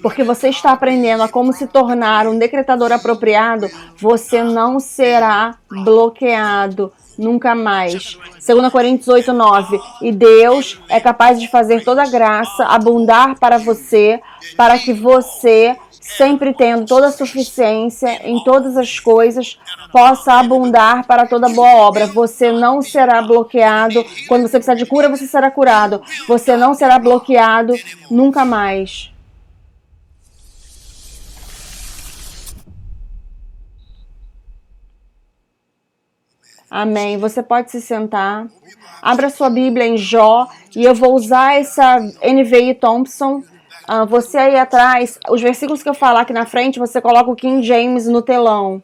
Porque você está aprendendo a como se tornar um decretador apropriado, você não será bloqueado nunca mais. 2 Coríntios 8:9. E Deus é capaz de fazer toda graça abundar para você, para que você, sempre tendo toda a suficiência em todas as coisas, possa abundar para toda boa obra. Você não será bloqueado. Quando você precisar de cura, você será curado. Você não será bloqueado nunca mais. Amém. Você pode se sentar. Abra sua Bíblia em Jó e eu vou usar essa NVI Thompson. Você aí atrás, os versículos que eu falar aqui na frente, você coloca o King James no telão.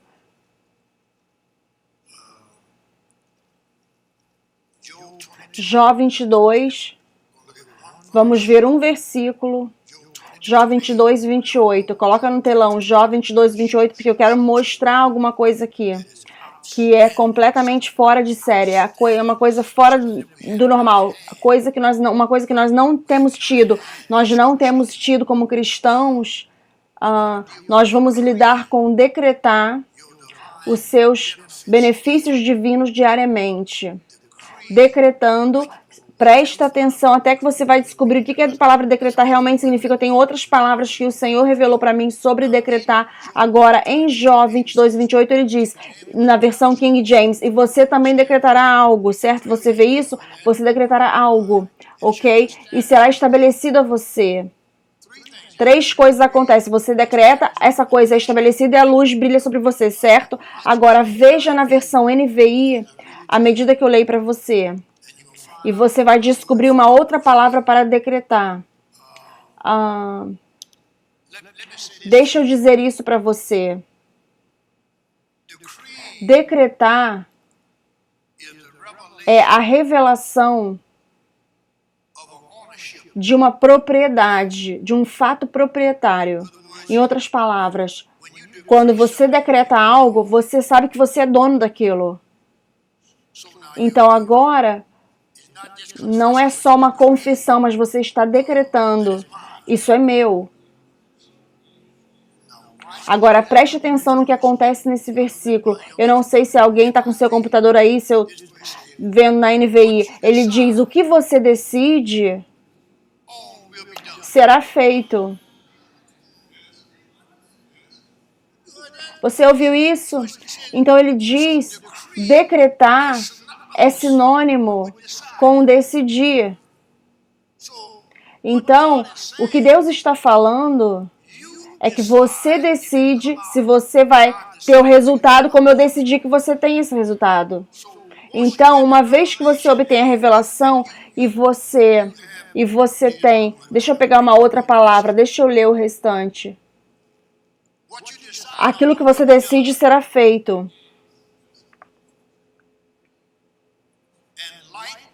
Jó 22. Vamos ver um versículo. Jó 22, 28. Coloca no telão Jó 22, 28, porque eu quero mostrar alguma coisa aqui que é completamente fora de série, é uma coisa fora do normal, uma coisa que nós não temos tido. Nós não temos tido como cristãos. Nós vamos lidar com decretar os seus benefícios divinos diariamente. Decretando. Presta atenção até que você vai descobrir o que a palavra decretar realmente significa. Eu tenho outras palavras que o Senhor revelou para mim sobre decretar. Agora, em Jó 22 e 28, ele diz, na versão King James, e você também decretará algo, certo? Você vê isso? Você decretará algo, ok? E será estabelecido a você. 3 coisas acontecem. Você decreta, essa coisa é estabelecida e a luz brilha sobre você, certo? Agora, veja na versão NVI, à medida que eu leio para você. E você vai descobrir uma outra palavra para decretar. Deixa eu dizer isso para você. Decretar é a revelação de uma propriedade, de um fato proprietário. Em outras palavras, quando você decreta algo, você sabe que você é dono daquilo. Então agora, não é só uma confissão, mas você está decretando. Isso é meu. Agora, preste atenção no que acontece nesse versículo. Eu não sei se alguém está com seu computador aí, se eu vendo na NVI. Ele diz, o que você decide será feito. Você ouviu isso? Então ele diz, decretar é sinônimo com decidir. Então, o que Deus está falando é que você decide se você vai ter o resultado como eu decidi que você tenha esse resultado. Então, uma vez que você obtém a revelação e você tem... Deixa eu pegar uma outra palavra, deixa eu ler o restante. Aquilo que você decide será feito.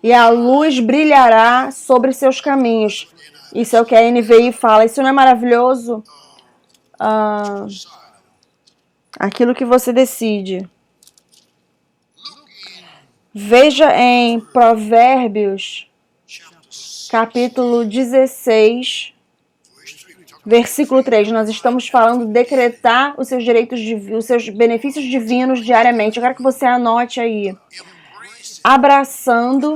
E a luz brilhará sobre seus caminhos. Isso é o que a NVI fala. Isso não é maravilhoso? Aquilo que você decide. Veja em Provérbios, capítulo 16, versículo 3. Nós estamos falando de decretar os seus direitos, os seus benefícios divinos diariamente. Eu quero que você anote aí. Abraçando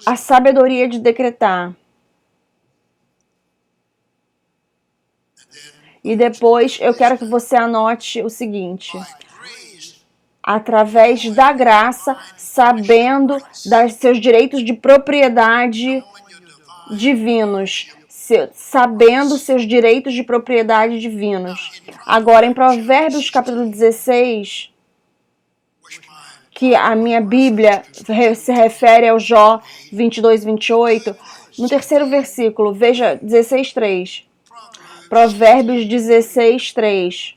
a sabedoria de decretar. E depois eu quero que você anote o seguinte. Através da graça, sabendo dos seus direitos de propriedade divinos. Sabendo seus direitos de propriedade divinos. Agora, em Provérbios capítulo 16... que a minha Bíblia se refere ao Jó 22, 28, no terceiro versículo, veja 16:3. Provérbios 16:3.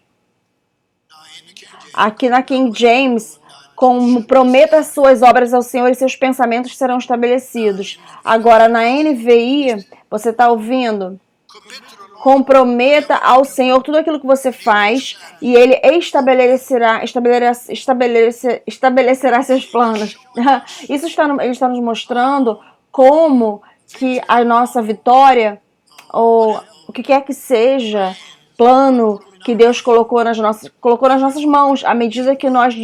Aqui na King James, como prometa as suas obras ao Senhor e seus pensamentos serão estabelecidos. Agora, na NVI, você está ouvindo? Comprometa ao Senhor tudo aquilo que você faz e Ele estabelecerá seus planos. Ele está nos mostrando como que a nossa vitória, ou o que quer que seja, plano que Deus colocou nas nossas mãos, à medida que nós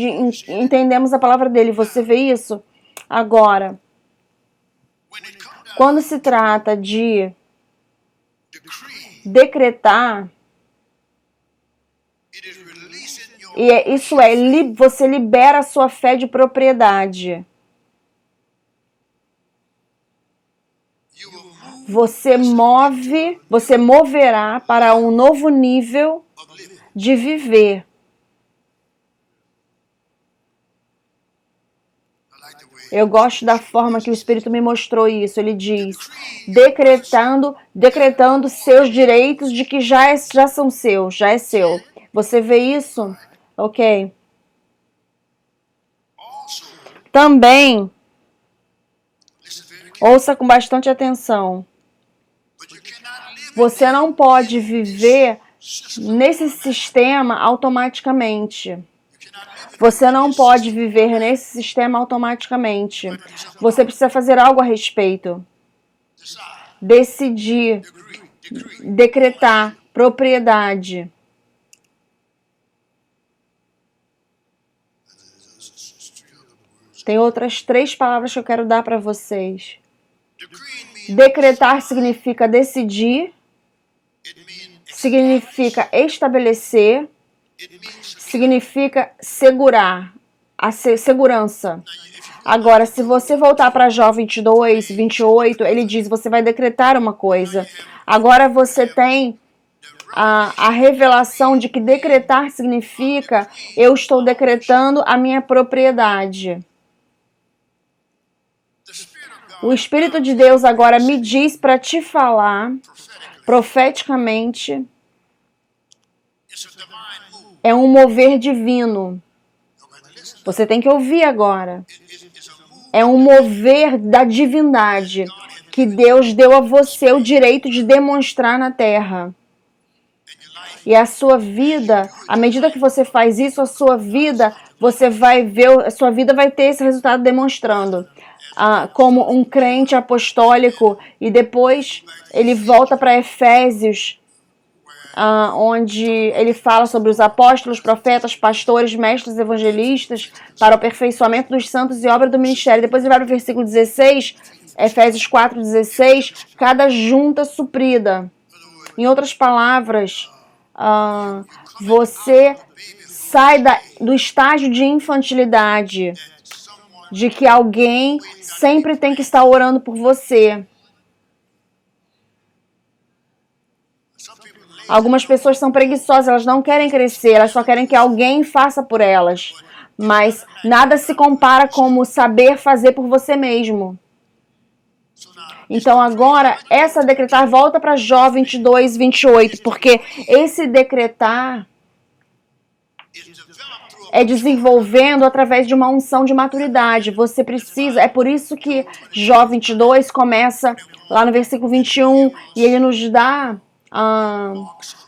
entendemos a palavra dele. Você vê isso? Agora, quando se trata de decretar, você libera a sua fé de propriedade. Você moverá para um novo nível de viver. Eu gosto da forma que o Espírito me mostrou isso. Ele diz, decretando seus direitos de que já são seus, já é seu. Você vê isso? Ok. Também, ouça com bastante atenção. Você não pode viver nesse sistema automaticamente. Você não pode viver nesse sistema automaticamente. Você precisa fazer algo a respeito. Decidir, decretar propriedade. Tem outras 3 palavras que eu quero dar para vocês. Decretar significa decidir, significa estabelecer, significa segurar, segurança. Agora, se você voltar para Jó 22, 28, ele diz, você vai decretar uma coisa. Agora você tem a revelação de que decretar significa, eu estou decretando a minha propriedade. O Espírito de Deus agora me diz para te falar, profeticamente, é um mover divino. Você tem que ouvir agora. É um mover da divindade que Deus deu a você o direito de demonstrar na terra. E a sua vida, à medida que você faz isso, a sua vida, você vai ver, a sua vida vai ter esse resultado demonstrando. Como um crente apostólico, e depois ele volta para Efésios, onde ele fala sobre os apóstolos, profetas, pastores, mestres, evangelistas, para o aperfeiçoamento dos santos e obra do ministério. Depois ele vai para o versículo 16, Efésios 4:16, cada junta suprida. Em outras palavras, você sai do estágio de infantilidade, de que alguém sempre tem que estar orando por você. Algumas pessoas são preguiçosas, elas não querem crescer, elas só querem que alguém faça por elas. Mas nada se compara como saber fazer por você mesmo. Então agora, essa decretar volta para Jó 22, 28, porque esse decretar é desenvolvendo através de uma unção de maturidade. Você precisa, é por isso que Jó 22 começa lá no versículo 21 e ele nos dá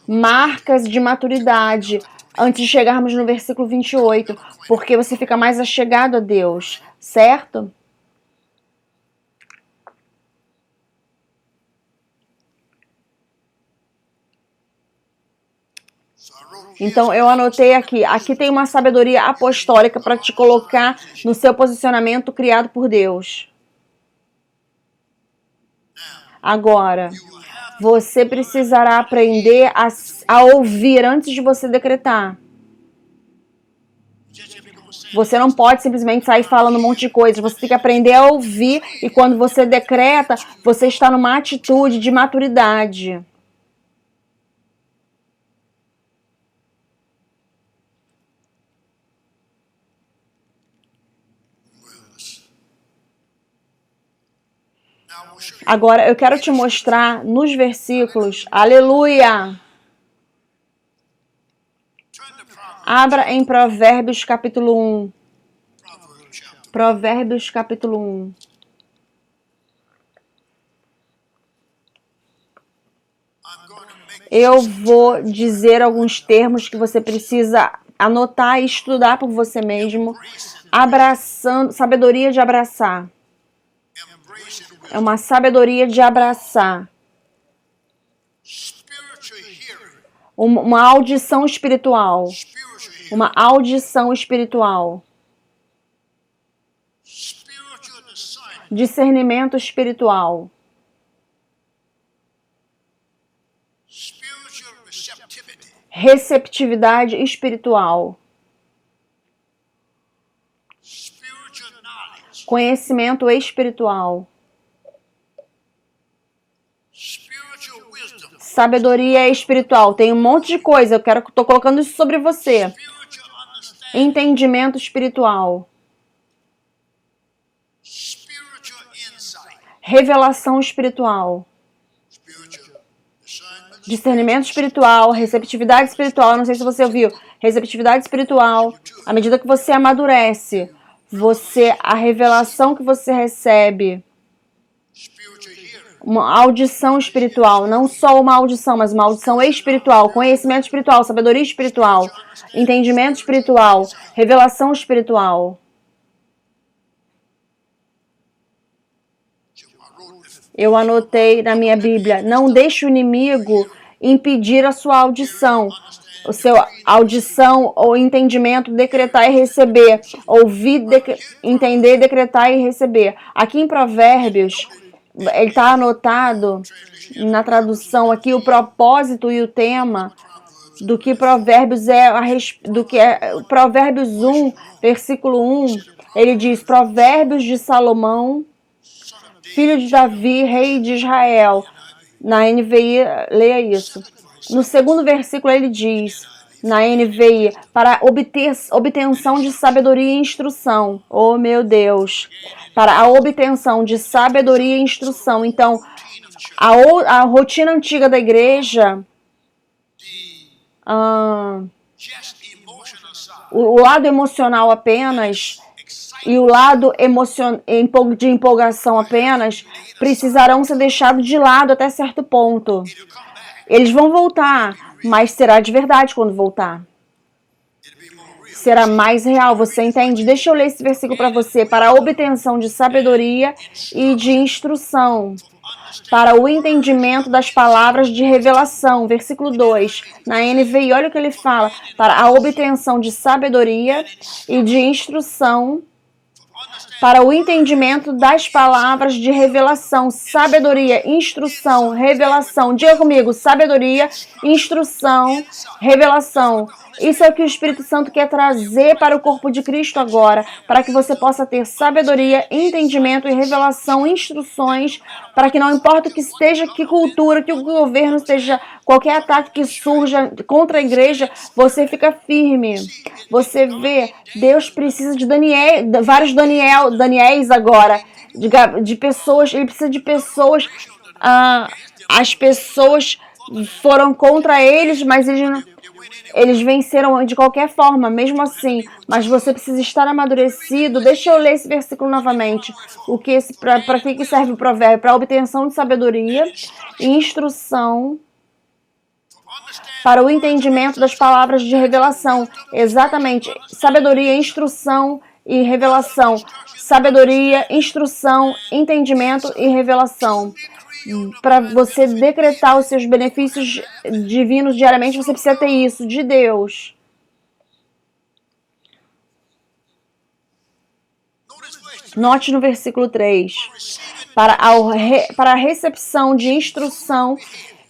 marcas de maturidade antes de chegarmos no versículo 28, porque você fica mais achegado a Deus, certo? Então eu anotei aqui. Aqui tem uma sabedoria apostólica para te colocar no seu posicionamento criado por Deus. Agora, você precisará aprender a ouvir antes de você decretar. Você não pode simplesmente sair falando um monte de coisas. Você tem que aprender a ouvir e quando você decreta, você está numa atitude de maturidade. Agora, eu quero te mostrar nos versículos, aleluia! Abra em Provérbios capítulo 1. Provérbios capítulo 1. Eu vou dizer alguns termos que você precisa anotar e estudar por você mesmo. Abraçando, sabedoria de abraçar. É uma sabedoria de abraçar. Uma audição espiritual. Uma audição espiritual. Discernimento espiritual. Receptividade espiritual. Conhecimento espiritual. Sabedoria espiritual. Tem um monte de coisa. Tô colocando isso sobre você. Entendimento espiritual. Revelação espiritual. Discernimento espiritual. Receptividade espiritual. Não sei se você ouviu. Receptividade espiritual. À medida que você amadurece, a revelação que você recebe, uma audição espiritual, não só uma audição, mas uma audição espiritual, conhecimento espiritual, sabedoria espiritual, entendimento espiritual, revelação espiritual. Eu anotei na minha Bíblia, não deixe o inimigo impedir a sua audição. O seu audição ou entendimento, decretar e receber. Ouvir, entender, decretar e receber. Aqui em Provérbios, ele está anotado na tradução aqui o propósito e o tema do que Provérbios Provérbios 1, versículo 1. Ele diz, Provérbios de Salomão, filho de Davi, rei de Israel. Na NVI, leia isso. No segundo versículo ele diz, na NVI, para obtenção de sabedoria e instrução. Oh, meu Deus! Para a obtenção de sabedoria e instrução. Então, a rotina antiga da igreja, o lado emocional apenas e o lado de empolgação apenas precisarão ser deixados de lado até certo ponto. Eles vão voltar, mas será de verdade quando voltar. Será mais real, você entende? Deixa eu ler esse versículo para você. Para a obtenção de sabedoria e de instrução, para o entendimento das palavras de revelação. Versículo 2, na NVI, olha o que ele fala. Para a obtenção de sabedoria e de instrução, para o entendimento das palavras de revelação. Sabedoria, instrução, revelação. Diga comigo, sabedoria, instrução, revelação. Isso é o que o Espírito Santo quer trazer para o corpo de Cristo agora, para que você possa ter sabedoria, entendimento e revelação, instruções, para que não importa o que esteja, que cultura, que o governo esteja, qualquer ataque que surja contra a igreja, você fica firme. Você vê, Deus precisa de vários Daniéis agora, de pessoas, ele precisa de pessoas, as pessoas foram contra eles, mas eles venceram de qualquer forma, mesmo assim. Mas você precisa estar amadurecido. Deixa eu ler esse versículo novamente. Para que serve o provérbio? Para a obtenção de sabedoria e instrução, para o entendimento das palavras de revelação. Exatamente. Sabedoria, instrução e revelação. Sabedoria, instrução, entendimento e revelação. Para você decretar os seus benefícios divinos diariamente, você precisa ter isso de Deus. Note no versículo 3. Para a recepção de instrução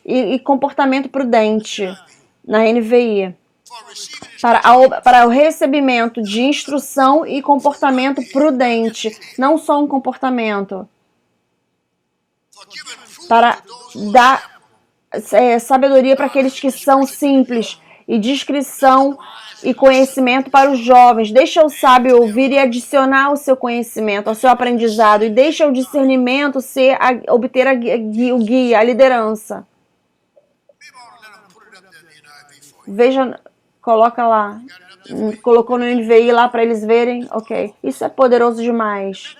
e comportamento prudente, na NVI. Para o recebimento de instrução e comportamento prudente, não só um comportamento. Para dar sabedoria para aqueles que são simples e discrição e conhecimento para os jovens. Deixa o sábio ouvir e adicionar o seu conhecimento, ao seu aprendizado, e deixa o discernimento obter o guia, a liderança. Veja, coloca lá, colocou no NVI lá para eles verem, ok. Isso é poderoso demais.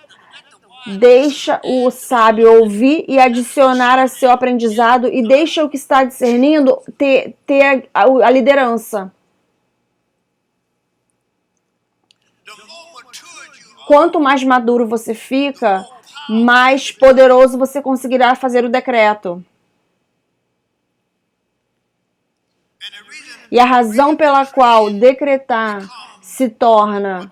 Deixa o sábio ouvir e adicionar a seu aprendizado e deixa o que está discernindo ter a liderança. Quanto mais maduro você fica, mais poderoso você conseguirá fazer o decreto. E a razão pela qual decretar se torna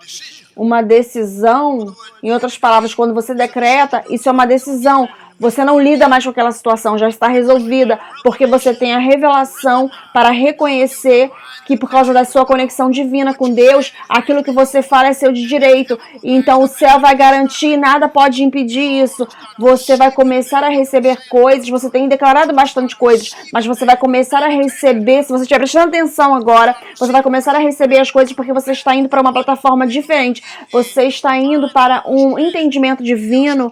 uma decisão, em outras palavras, quando você decreta, isso é uma decisão. Você não lida mais com aquela situação, já está resolvida, porque você tem a revelação para reconhecer que por causa da sua conexão divina com Deus, aquilo que você fala é seu de direito. Então o céu vai garantir, nada pode impedir isso. Você vai começar a receber coisas, você tem declarado bastante coisas, mas você vai começar a receber, se você estiver prestando atenção agora, você vai começar a receber as coisas porque você está indo para uma plataforma diferente. Você está indo para um entendimento divino,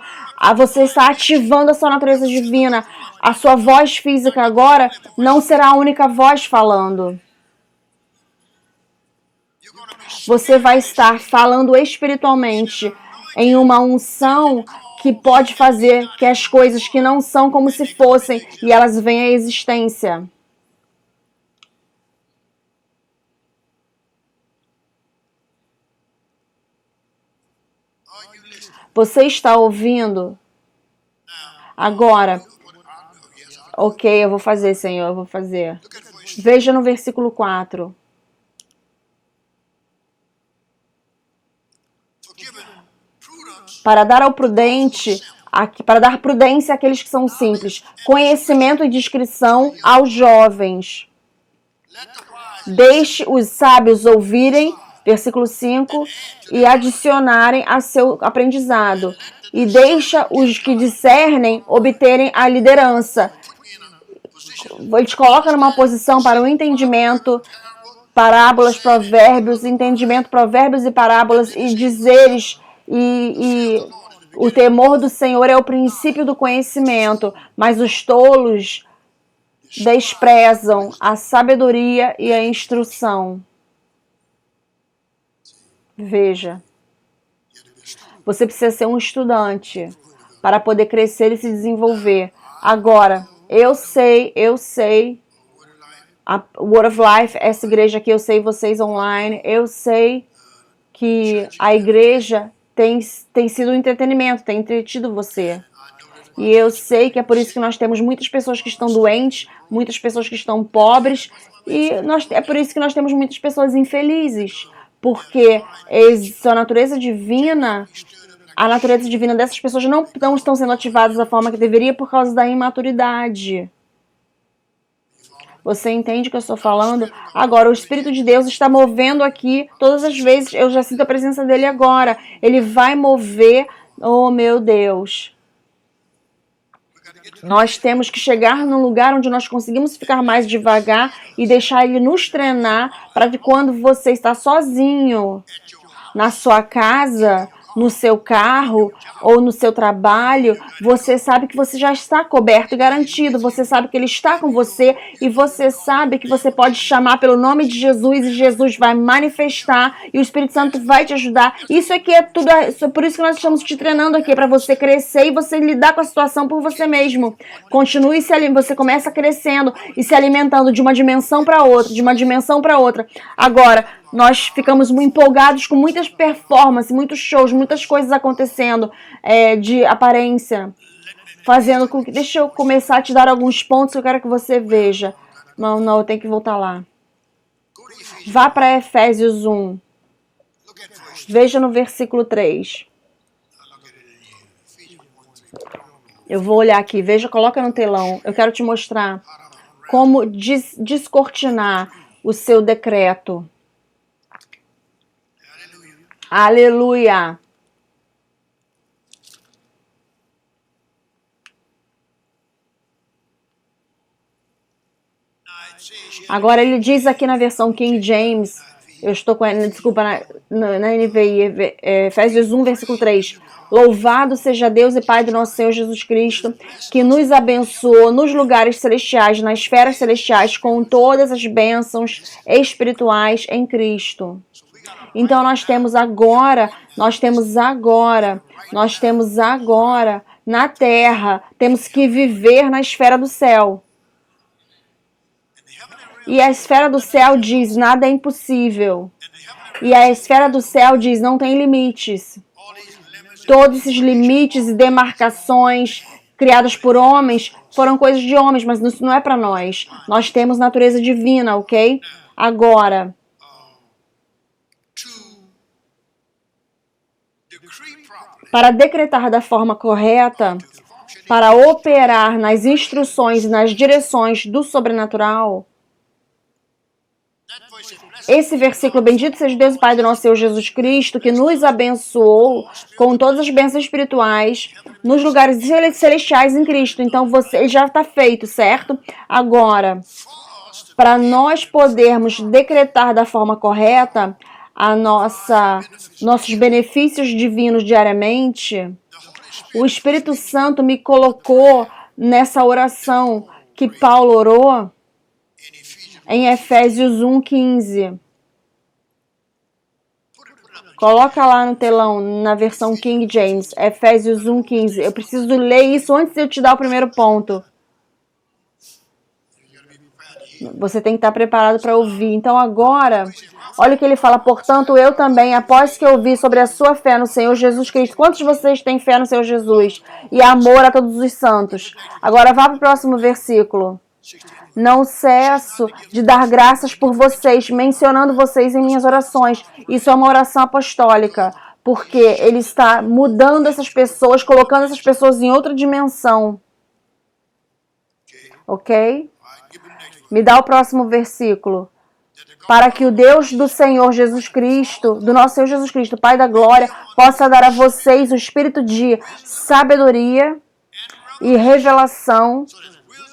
você está ativando a sua natureza divina. A sua voz física agora não será a única voz falando. Você vai estar falando espiritualmente em uma unção que pode fazer que as coisas que não são como se fossem e elas venham à existência. Você está ouvindo? Agora, ok, eu vou fazer, Senhor, eu vou fazer. Veja no versículo 4. Para dar ao prudente, para dar prudência àqueles que são simples, conhecimento e discrição aos jovens. Deixe os sábios ouvirem, versículo 5, e adicionarem a seu aprendizado. E deixa os que discernem obterem a liderança. Ele te coloca numa posição para o entendimento, parábolas, provérbios, entendimento, provérbios e parábolas, e dizeres, e o temor do Senhor é o princípio do conhecimento, mas os tolos desprezam a sabedoria e a instrução. Veja, você precisa ser um estudante para poder crescer e se desenvolver. Agora, eu sei, a Word of Life, essa igreja aqui, eu sei vocês online, eu sei que a igreja tem sido um entretenimento, tem entretido você. E eu sei que é por isso que nós temos muitas pessoas que estão doentes, muitas pessoas que estão pobres, e é por isso que nós temos muitas pessoas infelizes, porque a natureza divina dessas pessoas não estão sendo ativadas da forma que deveria por causa da imaturidade. Você entende o que eu estou falando? Agora, o Espírito de Deus está movendo aqui todas as vezes. Eu já sinto a presença dele agora. Ele vai mover. Oh, meu Deus. Nós temos que chegar num lugar onde nós conseguimos ficar mais devagar e deixar ele nos treinar para que quando você está sozinho na sua casa, no seu carro ou no seu trabalho, você sabe que você já está coberto e garantido, você sabe que ele está com você e você sabe que você pode chamar pelo nome de Jesus e Jesus vai manifestar e o Espírito Santo vai te ajudar. Isso aqui é tudo, por isso que nós estamos te treinando aqui, para você crescer e você lidar com a situação por você mesmo. Continue você começa crescendo e se alimentando de uma dimensão para outra, de uma dimensão para outra. Agora, nós ficamos muito empolgados com muitas performances, muitos shows, muitas coisas acontecendo de aparência, fazendo com que... Deixa eu começar a te dar alguns pontos que eu quero que você veja. Não, eu tenho que voltar lá. Vá para Efésios 1. Veja no versículo 3. Eu vou olhar aqui, veja, coloca no telão. Eu quero te mostrar como descortinar o seu decreto. Aleluia! Agora ele diz aqui na versão King James, eu estou com ela, desculpa, na NVI, Efésios 1, versículo 3. Louvado seja Deus e Pai do nosso Senhor Jesus Cristo, que nos abençoou nos lugares celestiais, nas esferas celestiais, com todas as bênçãos espirituais em Cristo. Então nós temos agora na terra, temos que viver na esfera do céu. E a esfera do céu diz, nada é impossível. E a esfera do céu diz, não tem limites. Todos esses limites e demarcações criadas por homens, foram coisas de homens, mas isso não é para nós. Nós temos natureza divina, ok? Agora, para decretar da forma correta, para operar nas instruções e nas direções do sobrenatural, esse versículo, bendito seja Deus Pai do nosso Senhor Jesus Cristo, que nos abençoou com todas as bênçãos espirituais nos lugares celestiais em Cristo. Então, ele já está feito, certo? Agora, para nós podermos decretar da forma correta nossos benefícios divinos diariamente, o Espírito Santo me colocou nessa oração que Paulo orou em Efésios 1:15. Coloca lá no telão, na versão King James, Efésios 1:15. Eu preciso ler isso antes de eu te dar o primeiro ponto. Você tem que estar preparado para ouvir. Então agora, olha o que ele fala. Portanto, eu também, após que ouvi sobre a sua fé no Senhor Jesus Cristo. Quantos de vocês têm fé no Senhor Jesus? E amor a todos os santos. Agora vá para o próximo versículo. Não cesso de dar graças por vocês, mencionando vocês em minhas orações. Isso é uma oração apostólica, porque ele está mudando essas pessoas, colocando essas pessoas em outra dimensão. Ok? Me dá o próximo versículo. Para que o Deus do Senhor Jesus Cristo, do nosso Senhor Jesus Cristo, Pai da Glória, possa dar a vocês o espírito de sabedoria e revelação.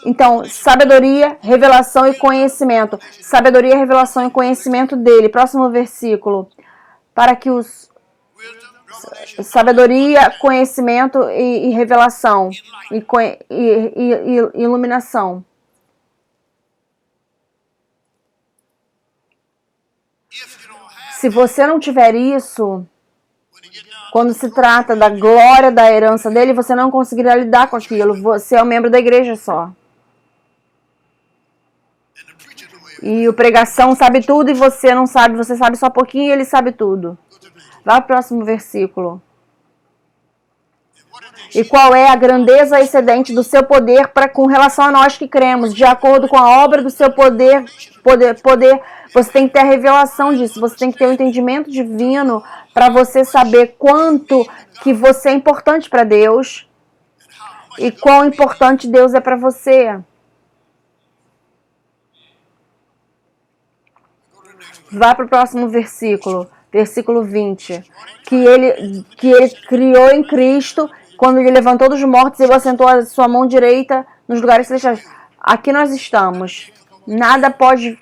Então, sabedoria, revelação e conhecimento. Sabedoria, revelação e conhecimento dele. Próximo versículo. Para que os... Sabedoria, conhecimento e revelação. E iluminação. Se você não tiver isso, quando se trata da glória da herança dele, você não conseguirá lidar com aquilo. Você é um membro da igreja só. E o pregação sabe tudo e você não sabe. Você sabe só pouquinho e ele sabe tudo. Vá para o próximo versículo. E qual é a grandeza excedente do seu poder com relação a nós que cremos, de acordo com a obra do seu poder. Você tem que ter a revelação disso, você tem que ter o entendimento divino para você saber quanto que você é importante para Deus e quão importante Deus é para você. Vá para o próximo versículo, versículo 20. Que ele criou em Cristo, quando ele levantou dos mortos e assentou a sua mão direita nos lugares celestiais. Aqui nós estamos. Nada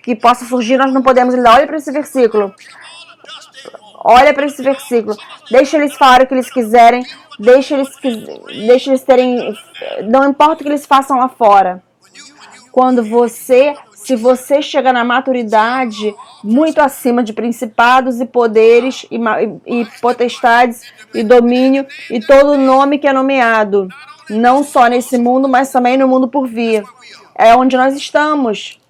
que possa surgir, nós não podemos lidar. Olha para esse versículo. Olha para esse versículo. Deixa eles falarem o que eles quiserem. Deixa eles terem... Não importa o que eles façam lá fora. Se você chega na maturidade muito acima de principados e poderes e potestades e domínio e todo nome que é nomeado, não só nesse mundo, mas também no mundo por vir. É onde nós estamos.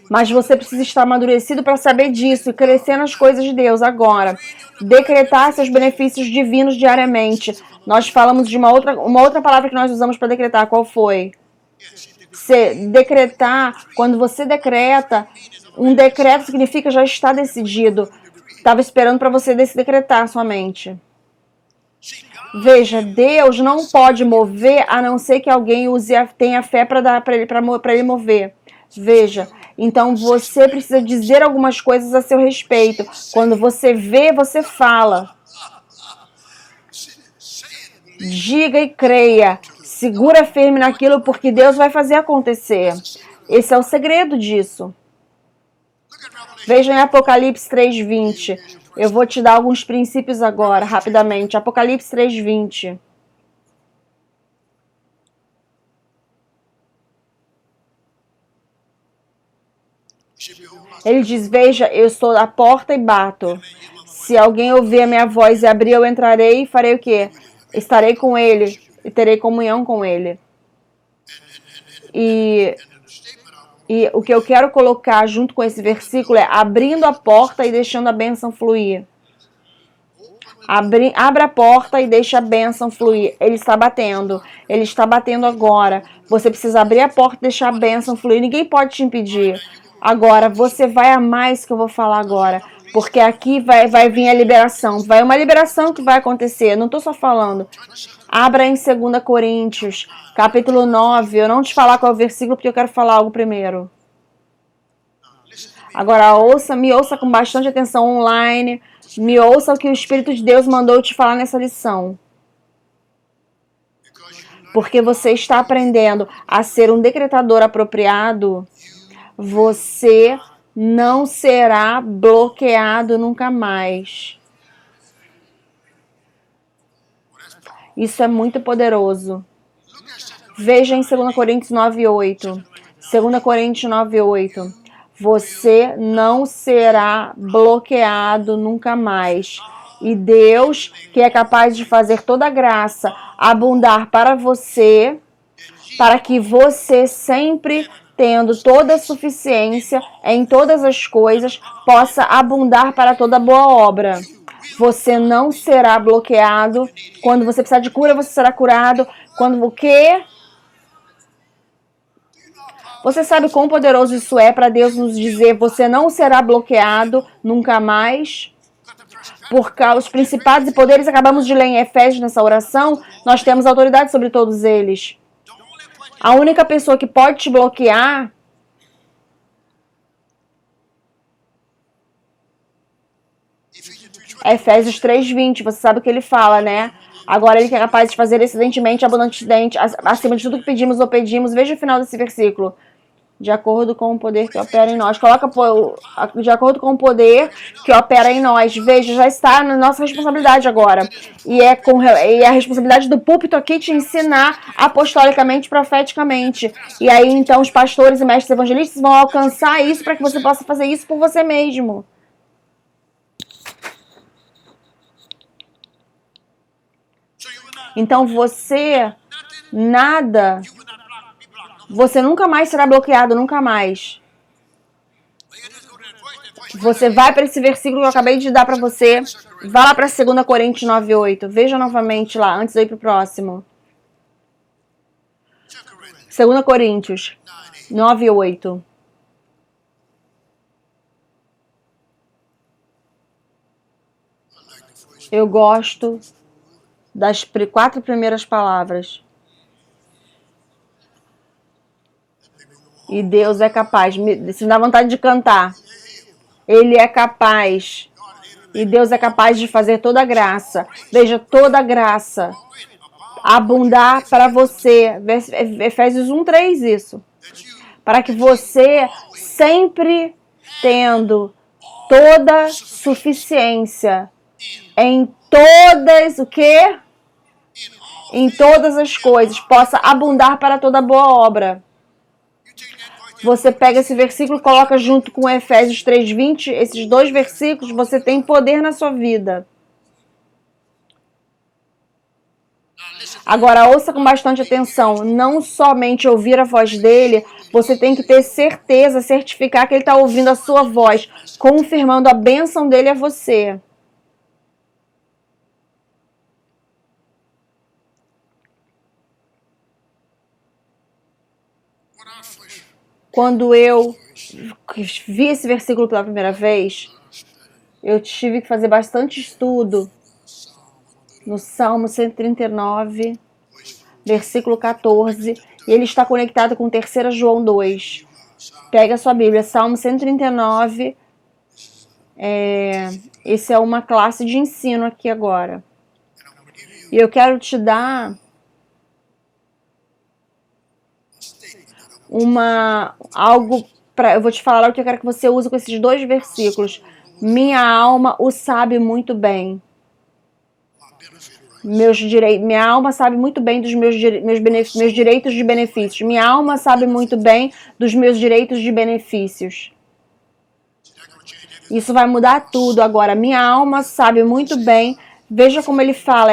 Mas você precisa estar amadurecido para saber disso e crescer nas coisas de Deus. Agora, decretar seus benefícios divinos diariamente. Nós falamos de uma outra palavra que nós usamos para decretar. Qual foi? Decretar. Quando você decreta, um decreto significa já está decidido. Estava esperando para você decretar somente. Veja, Deus não pode mover a não ser que alguém tenha fé para ele mover. Veja, então você precisa dizer algumas coisas a seu respeito. Quando você vê, você fala. Diga e creia. Segura firme naquilo porque Deus vai fazer acontecer. Esse é o segredo disso. Veja em Apocalipse 3:20. Eu vou te dar alguns princípios agora, rapidamente. Apocalipse 3:20. Ele diz, veja, eu estou à porta e bato. Se alguém ouvir a minha voz e abrir, eu entrarei e farei o quê? Estarei com ele e terei comunhão com ele. E o que eu quero colocar junto com esse versículo é abrindo a porta e deixando a bênção fluir. Abra a porta e deixe a bênção fluir. Ele está batendo. Ele está batendo agora. Você precisa abrir a porta e deixar a bênção fluir. Ninguém pode te impedir. Agora, você vai amar isso que eu vou falar agora. Porque aqui vai vir a liberação. Vai uma liberação que vai acontecer. Não estou só falando. Abra em 2 Coríntios, capítulo 9. Eu não te falar qual é o versículo, porque eu quero falar algo primeiro. Agora, me ouça com bastante atenção online. Me ouça o que o Espírito de Deus mandou te falar nessa lição. Porque você está aprendendo a ser um decretador apropriado, você não será bloqueado nunca mais. Isso é muito poderoso. Veja em 2 Coríntios 9:8. 2 Coríntios 9:8. Você não será bloqueado nunca mais. E Deus, que é capaz de fazer toda a graça abundar para você, para que você sempre, tendo toda a suficiência em todas as coisas, possa abundar para toda boa obra. Você não será bloqueado. Quando você precisar de cura, você será curado. Quando o quê? Você sabe quão poderoso isso é para Deus nos dizer: você não será bloqueado nunca mais? Por causa dos principados e poderes, acabamos de ler em Efésios nessa oração, nós temos autoridade sobre todos eles. A única pessoa que pode te bloquear é Efésios 3:20. Você sabe o que ele fala, né? Agora ele que é capaz de fazer excedentemente, abundantemente, acima de tudo que pedimos ou pedimos. Veja o final desse versículo. De acordo com o poder que opera em nós. Coloca de acordo com o poder que opera em nós. Veja, já está na nossa responsabilidade agora. E é a responsabilidade do púlpito aqui te ensinar apostolicamente, profeticamente. E aí, então, os pastores e mestres evangelistas vão alcançar isso para que você possa fazer isso por você mesmo. Então, você nunca mais será bloqueado, nunca mais. Você vai para esse versículo que eu acabei de dar para você. Vá lá para 2 Coríntios 9:8. Veja novamente lá, antes de eu ir para o próximo. 2 Coríntios 9:8. Eu gosto das 4 primeiras palavras. E Deus é capaz. Se me dá vontade de cantar. Ele é capaz. E Deus é capaz de fazer toda a graça. Veja, toda a graça abundar para você. Efésios 1:3 isso. Para que você, sempre tendo toda suficiência em todas, o quê? Em todas as coisas, possa abundar para toda boa obra. Você pega esse versículo e coloca junto com Efésios 3:20, esses 2 versículos, você tem poder na sua vida. Agora, ouça com bastante atenção. Não somente ouvir a voz dele, você tem que ter certeza, certificar que ele está ouvindo a sua voz, confirmando a bênção dele a você. Quando eu vi esse versículo pela primeira vez, eu tive que fazer bastante estudo no Salmo 139, versículo 14, e ele está conectado com 3 João 2. Pega a sua Bíblia, Salmo 139, esse é uma classe de ensino aqui agora. E eu quero te dar eu vou te falar o que eu quero que você use com esses 2 versículos. Minha alma o sabe muito bem. Minha alma sabe muito bem dos meus direitos de benefícios. Minha alma sabe muito bem dos meus direitos de benefícios. Isso vai mudar tudo agora. Minha alma sabe muito bem. Veja como ele fala.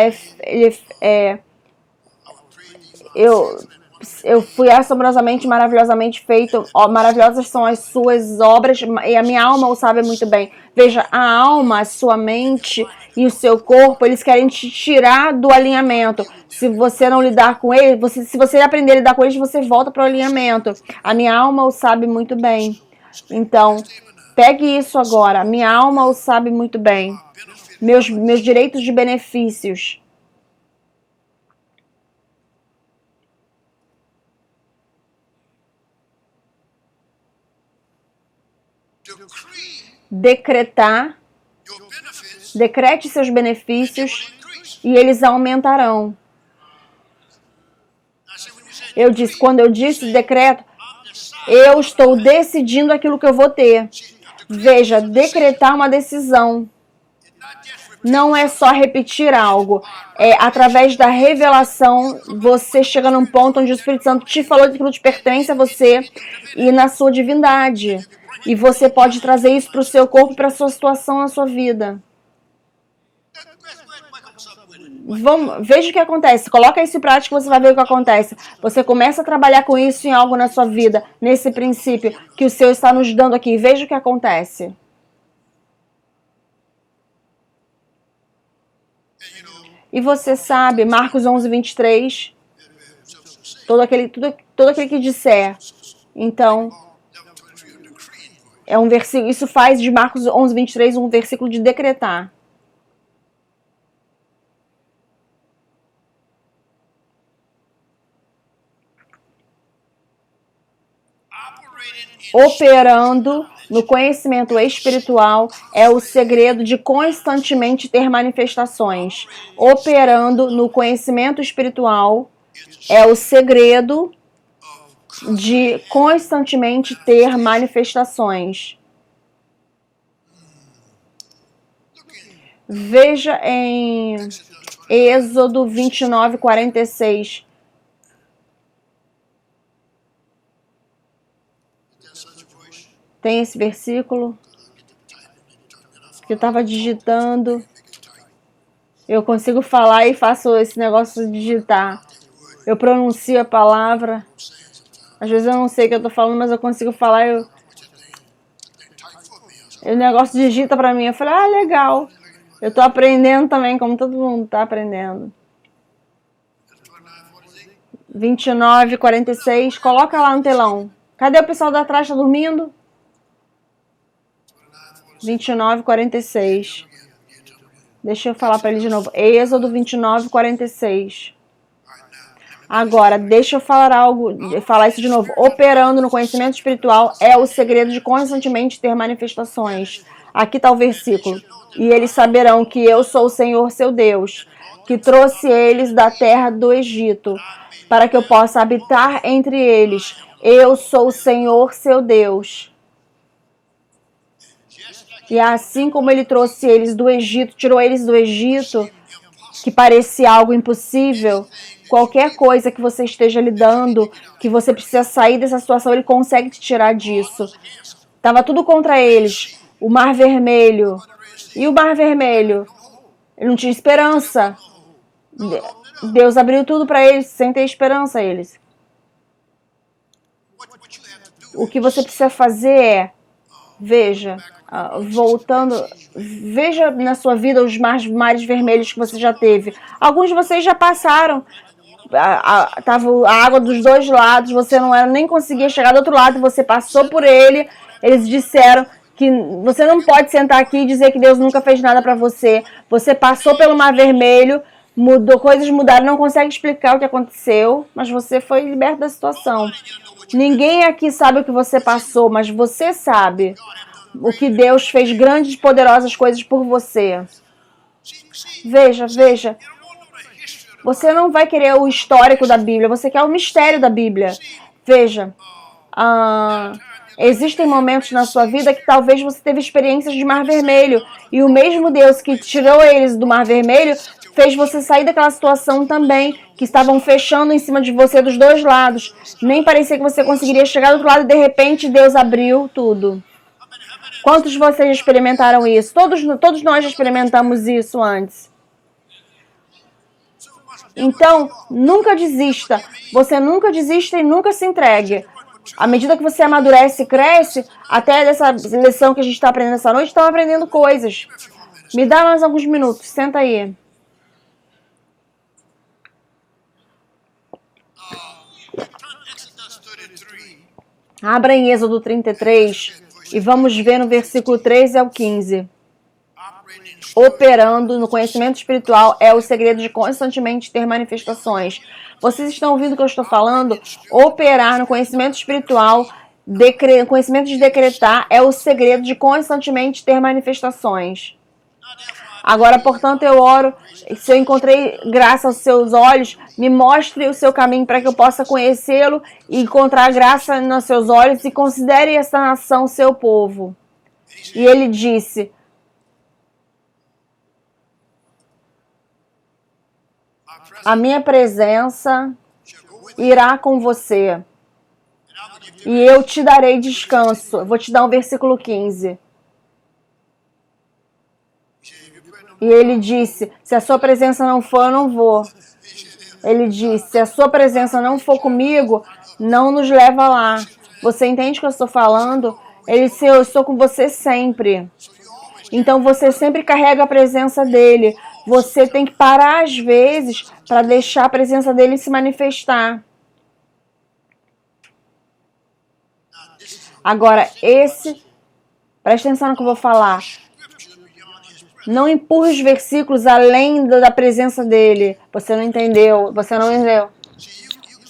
Eu fui assombrosamente, maravilhosamente feito. Maravilhosas são as suas obras e a minha alma o sabe muito bem. Veja, a alma, a sua mente e o seu corpo, eles querem te tirar do alinhamento. Se você não lidar com eles, se você aprender a lidar com eles, você volta para o alinhamento. A minha alma o sabe muito bem. Então, pegue isso agora. A minha alma o sabe muito bem. Meus direitos de benefícios. Decretar, decrete seus benefícios e eles aumentarão. Eu disse, quando eu disse decreto, eu estou decidindo aquilo que eu vou ter. Veja, decretar uma decisão. Não é só repetir algo. É através da revelação, você chega num ponto onde o Espírito Santo te falou que aquilo te pertence a você e na sua divindade. E você pode trazer isso para o seu corpo, para a sua situação, na sua vida. Veja o que acontece. Coloca isso em prática e você vai ver o que acontece. Você começa a trabalhar com isso em algo na sua vida, nesse princípio que o Senhor está nos dando aqui. Veja o que acontece. E você sabe, Marcos 11, 23, todo aquele que disser. Então, é um versículo, isso faz de Marcos 11, 23 um versículo de decretar. Operando no conhecimento espiritual é o segredo de constantemente ter manifestações. Operando no conhecimento espiritual é o segredo de constantemente ter manifestações. Veja em Êxodo 29, 46. Tem esse versículo que eu estava digitando. Eu consigo falar e faço esse negócio de digitar. Eu pronuncio a palavra. Às vezes eu não sei o que eu estou falando, mas eu consigo falar. O negócio digita para mim. Eu falei, legal. Eu estou aprendendo também, como todo mundo está aprendendo. 29, 46. Coloca lá no telão. Cadê o pessoal da trás? Está dormindo? 29, 46. Deixa eu falar para ele de novo. Êxodo 29, 46. Agora, deixa eu falar isso de novo. Operando no conhecimento espiritual é o segredo de constantemente ter manifestações. Aqui está o versículo. E eles saberão que eu sou o Senhor, seu Deus, que trouxe eles da terra do Egito, para que eu possa habitar entre eles. Eu sou o Senhor, seu Deus. E assim como ele trouxe eles do Egito, tirou eles do Egito, que parecia algo impossível, qualquer coisa que você esteja lidando, que você precisa sair dessa situação, ele consegue te tirar disso. Estava tudo contra eles. O Mar Vermelho. E o Mar Vermelho? Ele não tinha esperança. Deus abriu tudo para eles, sem ter esperança a eles. O que você precisa fazer é, veja, voltando, veja na sua vida os mares vermelhos que você já teve. Alguns de vocês já passaram. Tava a água dos dois lados, você nem conseguia chegar do outro lado, você passou por ele. Eles disseram que você não pode sentar aqui e dizer que Deus nunca fez nada para você. Você passou pelo Mar Vermelho, coisas mudaram, não consegue explicar o que aconteceu, mas você foi liberto da situação. Ninguém aqui sabe o que você passou, mas você sabe o que Deus fez, grandes e poderosas coisas por você. Veja. Você não vai querer o histórico da Bíblia, você quer o mistério da Bíblia. Veja, existem momentos na sua vida que talvez você teve experiências de Mar Vermelho. E o mesmo Deus que tirou eles do Mar Vermelho fez você sair daquela situação também, que estavam fechando em cima de você dos dois lados. Nem parecia que você conseguiria chegar do outro lado e de repente Deus abriu tudo. Quantos de vocês já experimentaram isso? Todos nós já experimentamos isso antes. Então, nunca desista. Você nunca desista e nunca se entregue. À medida que você amadurece e cresce, até dessa lição que a gente está aprendendo essa noite, estão aprendendo coisas. Me dá mais alguns minutos. Senta aí. Abra em Êxodo 33 e vamos ver no versículo 13 ao 15. Operando no conhecimento espiritual é o segredo de constantemente ter manifestações. Vocês estão ouvindo o que eu estou falando? Operar no conhecimento espiritual, conhecimento de decretar, é o segredo de constantemente ter manifestações. Agora, portanto, eu oro, se eu encontrei graça aos seus olhos, me mostre o seu caminho para que eu possa conhecê-lo e encontrar graça nos seus olhos e considere esta nação seu povo. E ele disse: a minha presença irá com você e eu te darei descanso. Eu vou te dar um versículo 15. E ele disse: se a sua presença não for, eu não vou. Ele disse: se a sua presença não for comigo, não nos leva lá. Você entende o que eu estou falando? Ele disse: eu estou com você sempre. Então você sempre carrega a presença dele. Você tem que parar às vezes para deixar a presença dele se manifestar. Agora, presta atenção no que eu vou falar. Não empurre os versículos além da presença dele. Você não entendeu. Você não entendeu.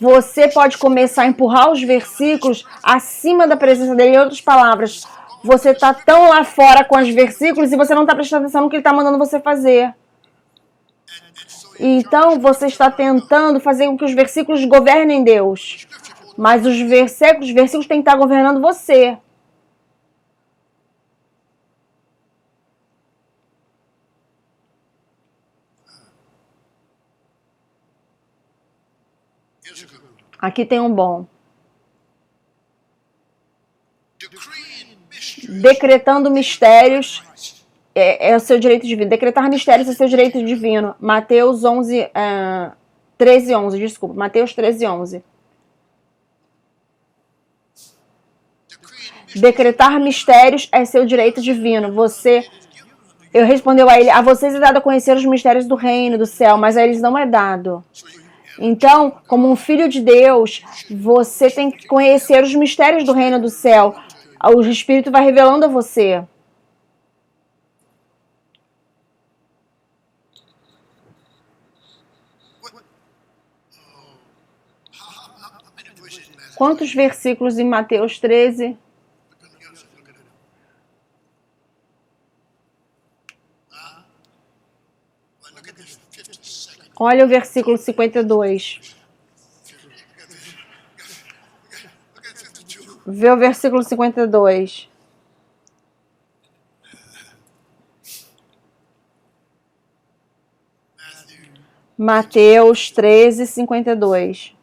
Você pode começar a empurrar os versículos acima da presença dele. Em outras palavras, você está tão lá fora com os versículos e você não está prestando atenção no que ele está mandando você fazer. Então, você está tentando fazer com que os versículos governem Deus. Mas os versículos têm que estar governando você. Aqui tem um bom. Decretando mistérios é o seu direito divino. Decretar mistérios é o seu direito divino. Mateus 13:11, desculpa. Mateus 13:11. Decretar mistérios é seu direito divino. Eu respondeu a ele: a vocês é dado a conhecer os mistérios do reino, do céu, mas a eles não é dado. Então, como um filho de Deus, você tem que conhecer os mistérios do reino do céu. O Espírito vai revelando a você. Quantos versículos em Mateus 13? Olha o versículo 52. Vê o versículo 52. Mateus 13:52.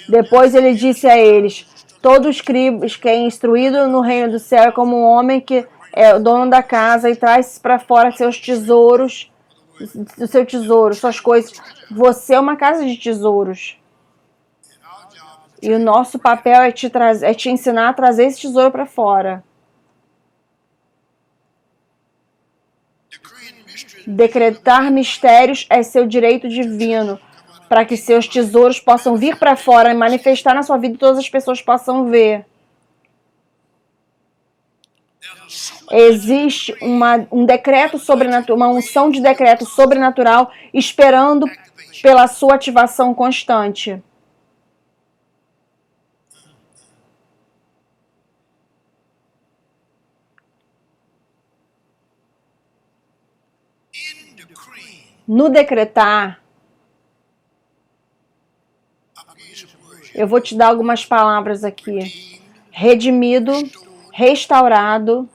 Depois ele disse a eles: todo escriba que é instruído no reino do céu é como um homem que é o dono da casa e traz para fora seus tesouros, o seu tesouro, suas coisas. Você é uma casa de tesouros. E o nosso papel é te ensinar a trazer esse tesouro para fora. Decretar mistérios é seu direito divino, para que seus tesouros possam vir para fora e manifestar na sua vida e todas as pessoas possam ver. Existe um decreto sobrenatural, uma unção de decreto sobrenatural esperando pela sua ativação constante. No decretar, eu vou te dar algumas palavras aqui. Redimido, restaurado,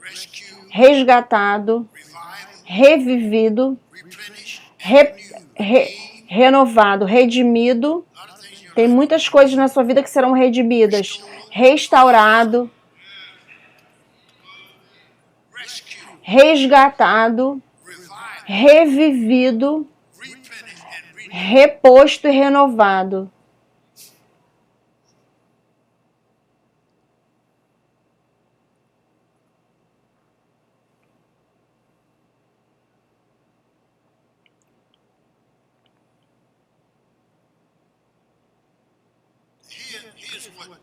resgatado, revivido, renovado, redimido. Tem muitas coisas na sua vida que serão redimidas. Restaurado, resgatado, revivido, reposto e renovado.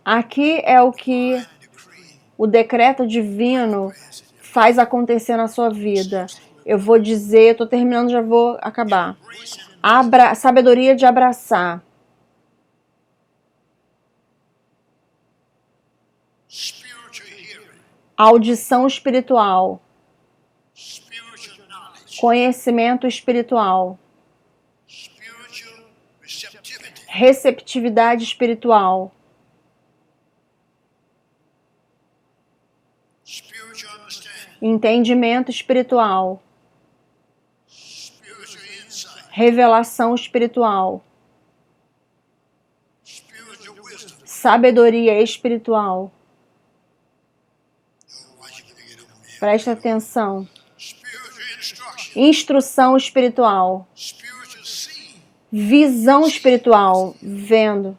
Aqui é o que o decreto divino faz acontecer na sua vida. Eu vou dizer, estou terminando, já vou acabar. Sabedoria de abraçar. Audição espiritual. Conhecimento espiritual. Receptividade espiritual. Entendimento espiritual. Revelação espiritual. Sabedoria espiritual. Presta atenção. Instrução espiritual. Visão espiritual. Vendo.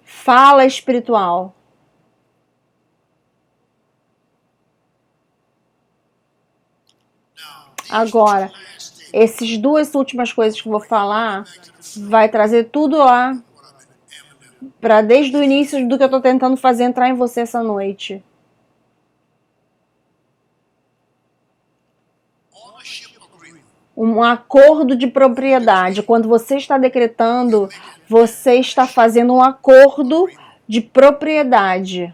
Fala espiritual. Agora, essas duas últimas coisas que eu vou falar vai trazer tudo lá para desde o início do que eu estou tentando fazer entrar em você essa noite. Um acordo de propriedade. Quando você está decretando, você está fazendo um acordo de propriedade.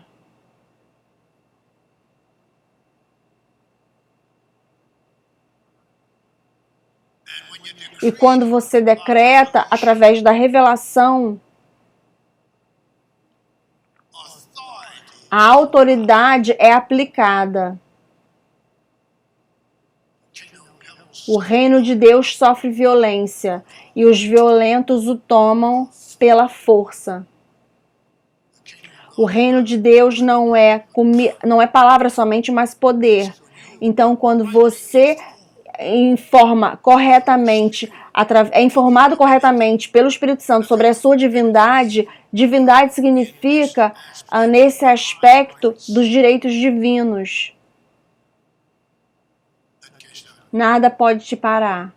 E quando você decreta através da revelação, a autoridade é aplicada. O reino de Deus sofre violência e os violentos o tomam pela força. O reino de Deus não é palavra somente, mas poder. Então, quando você informa corretamente, é informado corretamente pelo Espírito Santo sobre a sua divindade, divindade significa nesse aspecto dos direitos divinos. Nada pode te parar.